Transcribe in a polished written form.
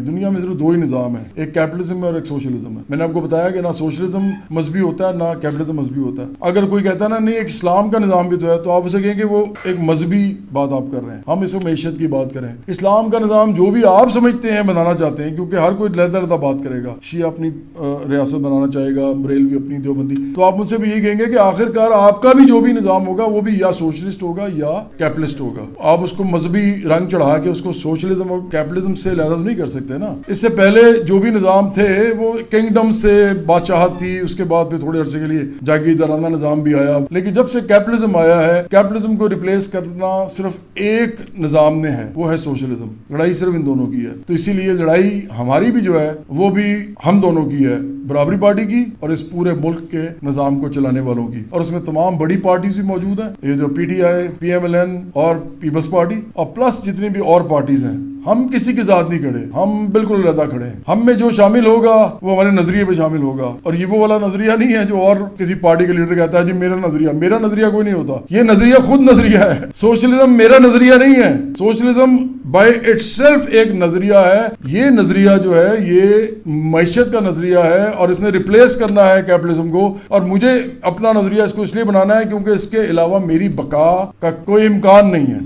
دنیا میں صرف دو ہی نظام ہیں, ایک کیپٹلزم ہے اور ایک سوشلزم ہے. میں نے آپ کو بتایا کہ نہ سوشلزم مذہبی ہوتا ہے نہ کیپٹلزم مذہبی ہوتا ہے. اگر کوئی کہتا ہے نا نہیں ایک اسلام کا نظام بھی تو ہے, تو آپ اسے کہیں کہ وہ ایک مذہبی بات آپ کر رہے ہیں. ہم اس کو معیشت کی بات کریں, اسلام کا نظام جو بھی آپ سمجھتے ہیں بنانا چاہتے ہیں, کیونکہ ہر کوئی علیحدہ بات کرے گا. شیعہ اپنی ریاست بنانا چاہے گا, بریلوی اپنی, دیوبندی. تو آپ مجھ سے بھی یہی کہیں گے کہ آخر کار آپ کا بھی جو بھی نظام ہوگا وہ بھی یا سوشلسٹ ہوگا یا کیپٹلسٹ ہوگا. آپ اس کو مذہبی رنگ چڑھا کے اس کو سوشلزم اور کیپٹلزم سے علیحدہ نہیں کر سکتے نا. اس سے پہلے جو بھی نظام تھے وہ کنگڈم سے بادشاہت تھی, اس کے بعد پھر تھوڑے عرصے کے لیے جاگیردارانہ نظام بھی آیا. لیکن جب سے کیپٹلزم آیا ہے, کیپٹلزم کو ریپلیس کرنا صرف ایک نظام نے ہے, وہ ہے سوشلزم. لڑائی صرف ان دونوں کی ہے. تو اسی لیے لڑائی ہماری بھی جو ہے وہ بھی ہم دونوں کی ہے, برابری پارٹی کی اور اس پورے ملک کے نظام کو چلانے والوں کی. اور اس میں تمام بڑی پارٹیز بھی موجود ہیں, یہ جو P T I, P M L N اور پیپلز پارٹی, اور پلس جتنی بھی اور پارٹیز ہیں. ہم کسی کے ساتھ نہیں کھڑے, ہم بالکل علیحدہ کھڑے ہیں. ہم میں جو شامل ہوگا وہ ہمارے نظریے پہ شامل ہوگا, اور یہ وہ والا نظریہ نہیں ہے جو اور کسی پارٹی کے لیڈر کہتا ہے جی میرا نظریہ کوئی نہیں ہوتا. یہ نظریہ خود نظریہ ہے. سوشلزم میرا نظریہ نہیں ہے. سوشلزم بائی اٹ سیلف ایک نظریہ ہے. یہ نظریہ جو ہے یہ معیشت کا نظریہ ہے, اور اس نے ریپلیس کرنا ہے کیپٹلزم کو. اور مجھے اپنا نظریہ اس کو اس لیے بنانا ہے کیونکہ اس کے علاوہ میری بقا کا کوئی امکان نہیں ہے.